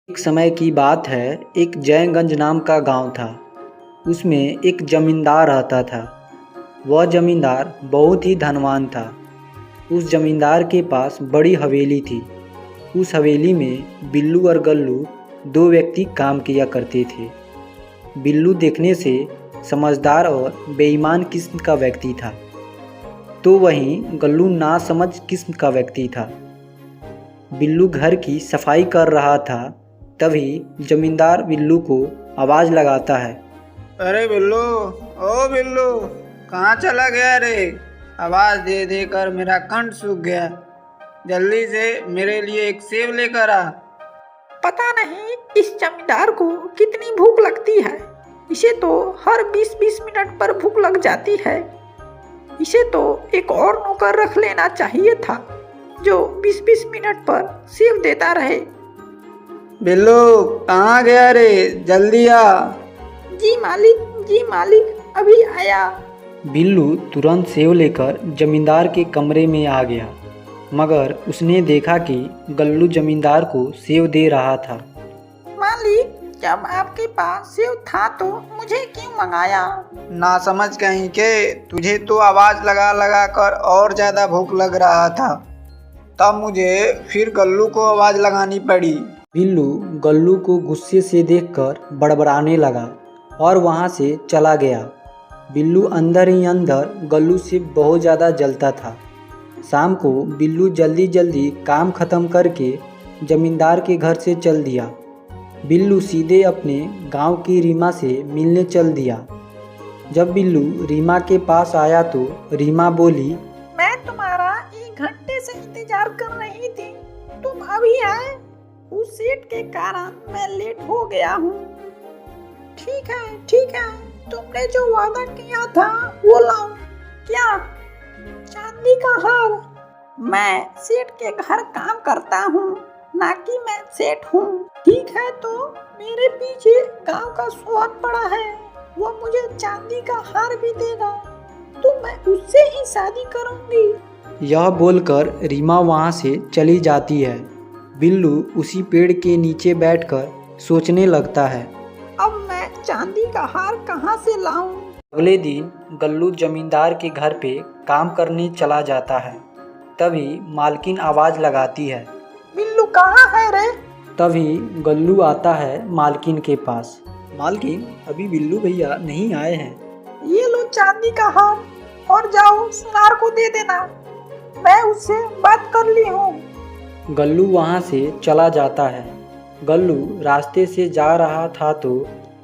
एक समय की बात है। एक जयगंज नाम का गांव था। उसमें एक जमींदार रहता था। वह जमींदार बहुत ही धनवान था। उस जमींदार के पास बड़ी हवेली थी। उस हवेली में बिल्लू और गल्लू दो व्यक्ति काम किया करते थे। बिल्लू देखने से समझदार और बेईमान किस्म का व्यक्ति था, तो वहीं गल्लू नासमझ किस्म का व्यक्ति था। बिल्लू घर की सफाई कर रहा था, तभी जमींदार बिल्लू को आवाज़ लगाता है। अरे बिल्लू, ओ बिल्लू, कहाँ चला गया रे? आवाज़ दे दे कर मेरा कंठ सूख गया। जल्दी से मेरे लिए एक सेब लेकर आ। पता नहीं इस जमींदार को कितनी भूख लगती है। इसे तो हर 20-20 मिनट पर भूख लग जाती है। इसे तो एक और नौकर रख लेना चाहिए था, जो 20-20 मिनट पर सेब देता रहे। बिल्लू, कहाँ गया रे? जल्दी आ। जी मालिक, अभी आया। बिल्लू तुरंत सेव लेकर जमींदार के कमरे में आ गया, मगर उसने देखा कि गल्लू जमींदार को सेव दे रहा था। मालिक, जब आपके पास सेव था तो मुझे क्यों मंगाया? ना समझ कहीं के, तुझे तो आवाज़ लगा लगा कर और ज़्यादा भूख लग रहा था, तब मुझे फिर गल्लू को आवाज़ लगानी पड़ी। बिल्लू गल्लू को गुस्से से देखकर बड़बड़ाने लगा और वहाँ से चला गया। बिल्लू अंदर ही अंदर गल्लू से बहुत ज़्यादा जलता था। शाम को बिल्लू जल्दी जल्दी काम ख़त्म करके जमींदार के घर से चल दिया। बिल्लू सीधे अपने गांव की रीमा से मिलने चल दिया। जब बिल्लू रीमा के पास आया तो रीमा बोली, मैं तुम्हारा 1 घंटे से इंतजार कर रही थी, तुम अभी आए। उस सेठ के कारण मैं लेट हो गया हूँ। ठीक है, तुमने जो वादा किया था वो लाओ। क्या? चांदी का हार। मैं सेठ के घर काम करता हूँ, ना कि मैं सेठ हूँ। ठीक है, तो मेरे पीछे गांव का सुहाग पड़ा है, वो मुझे चांदी का हार भी देगा, तो मैं उससे ही शादी करूँगी। यह बोलकर रीमा वहाँ से चली जाती है। बिल्लू उसी पेड़ के नीचे बैठकर सोचने लगता है, अब मैं चांदी का हार कहाँ से लाऊं? अगले दिन गल्लू जमींदार के घर पे काम करने चला जाता है। तभी मालकिन आवाज़ लगाती है, बिल्लू कहाँ है रे? तभी गल्लू आता है मालकिन के पास। मालकिन, अभी बिल्लू भैया नहीं आए हैं। ये लो चांदी का हार और जाओ सुनार को दे देना, मैं उससे बात कर ली हूँ। गल्लू वहाँ से चला जाता है। गल्लू रास्ते से जा रहा था तो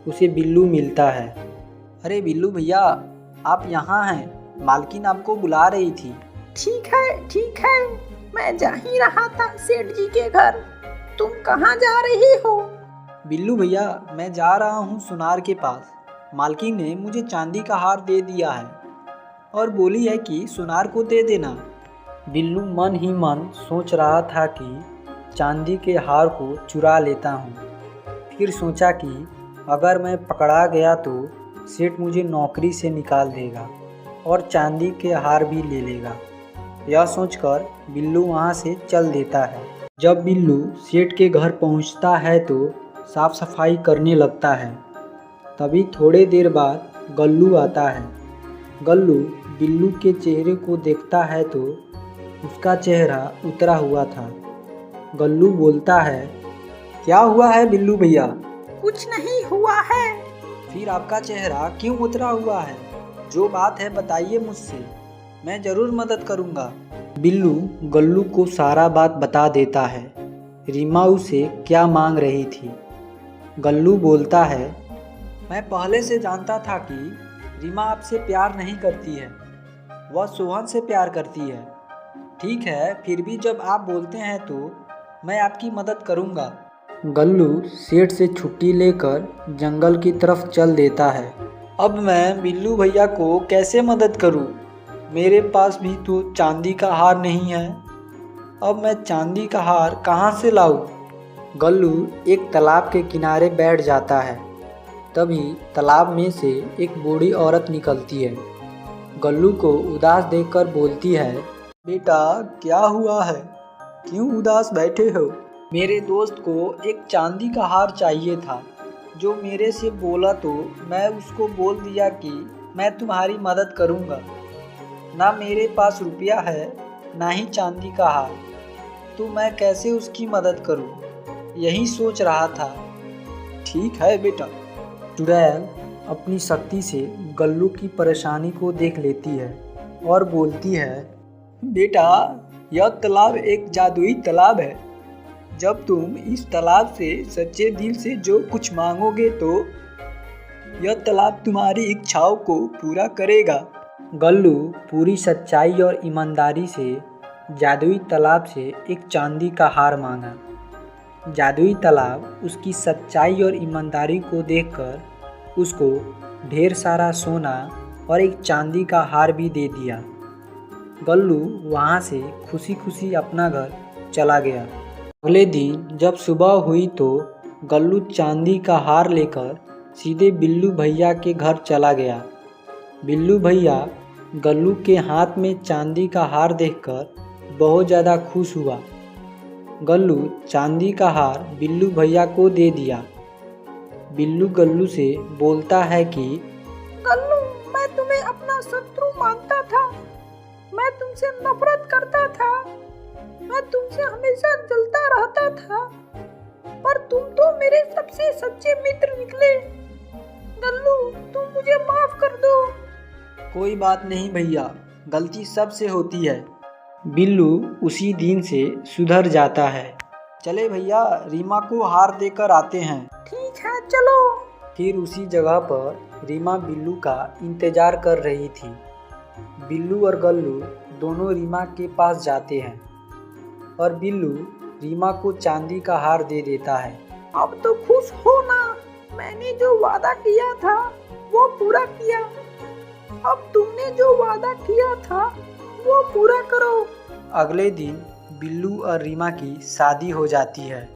उसे बिल्लू मिलता है। अरे बिल्लू भैया, आप यहाँ हैं, मालकिन आपको बुला रही थी। ठीक है, मैं जा ही रहा था सेठ जी के घर। तुम कहाँ जा रही हो? बिल्लू भैया, मैं जा रहा हूँ सुनार के पास। मालकिन ने मुझे चांदी का हार दे दिया है और बोली है कि सुनार को दे देना। बिल्लू मन ही मन सोच रहा था कि चांदी के हार को चुरा लेता हूँ। फिर सोचा कि अगर मैं पकड़ा गया तो सेठ मुझे नौकरी से निकाल देगा और चांदी के हार भी ले लेगा। यह सोचकर बिल्लू वहाँ से चल देता है। जब बिल्लू सेठ के घर पहुँचता है तो साफ सफाई करने लगता है। तभी थोड़े देर बाद गल्लू आता है। गल्लू बिल्लू के चेहरे को देखता है तो उसका चेहरा उतरा हुआ था। गल्लू बोलता है, क्या हुआ है बिल्लू भैया? कुछ नहीं हुआ है। फिर आपका चेहरा क्यों उतरा हुआ है? जो बात है बताइए मुझसे, मैं ज़रूर मदद करूँगा। बिल्लू गल्लू को सारा बात बता देता है। रीमा उसे क्या मांग रही थी। गल्लू बोलता है, मैं पहले से जानता था कि रीमा आपसे प्यार नहीं करती है, वह सोहन से प्यार करती है। ठीक है, फिर भी जब आप बोलते हैं तो मैं आपकी मदद करूँगा। गल्लू सेठ से छुट्टी लेकर जंगल की तरफ चल देता है। अब मैं बिल्लू भैया को कैसे मदद करूँ? मेरे पास भी तो चांदी का हार नहीं है। अब मैं चांदी का हार कहाँ से लाऊं? गल्लू एक तालाब के किनारे बैठ जाता है। तभी तालाब में से एक बूढ़ी औरत निकलती है। गल्लू को उदास देखकर बोलती है, बेटा क्या हुआ है, क्यों उदास बैठे हो? मेरे दोस्त को एक चांदी का हार चाहिए था, जो मेरे से बोला तो मैं उसको बोल दिया कि मैं तुम्हारी मदद करूँगा। ना मेरे पास रुपया है, ना ही चांदी का हार, तो मैं कैसे उसकी मदद करूँ, यही सोच रहा था। ठीक है बेटा। चुड़ैल अपनी शक्ति से गल्लू की परेशानी को देख लेती है और बोलती है, बेटा यह तालाब एक जादुई तालाब है। जब तुम इस तालाब से सच्चे दिल से जो कुछ मांगोगे तो यह तालाब तुम्हारी इच्छाओं को पूरा करेगा। गल्लू पूरी सच्चाई और ईमानदारी से जादुई तालाब से एक चांदी का हार मांगा। जादुई तालाब उसकी सच्चाई और ईमानदारी को देखकर उसको ढेर सारा सोना और एक चांदी का हार भी दे दिया। गल्लू वहाँ से खुशी खुशी अपना घर चला गया। अगले दिन जब सुबह हुई तो गल्लू चांदी का हार लेकर सीधे बिल्लू भैया के घर चला गया। बिल्लू भैया गल्लू के हाथ में चांदी का हार देखकर बहुत ज़्यादा खुश हुआ। गल्लू चांदी का हार बिल्लू भैया को दे दिया। बिल्लू गल्लू से बोलता है कि गल्लू, मैं तुम्हें अपना शत्रु मानता था, मैं तुमसे नफरत करता था, मैं तुमसे हमेशा जलता रहता था, पर तुम तो मेरे सबसे सच्चे मित्र निकले। गल्लू, तुम मुझे माफ कर दो। कोई बात नहीं भैया, गलती सबसे होती है। बिल्लू उसी दिन से सुधर जाता है। चले भैया, रीमा को हार देकर आते हैं। ठीक है, चलो। फिर उसी जगह पर रीमा बिल्लू का इंतजार कर रही थी। बिल्लू और गल्लू दोनों रीमा के पास जाते हैं और बिल्लू रीमा को चांदी का हार दे देता है। अब तो खुश हो ना, मैंने जो वादा किया था वो पूरा किया। अब तुमने जो वादा किया था वो पूरा करो। अगले दिन बिल्लू और रीमा की शादी हो जाती है।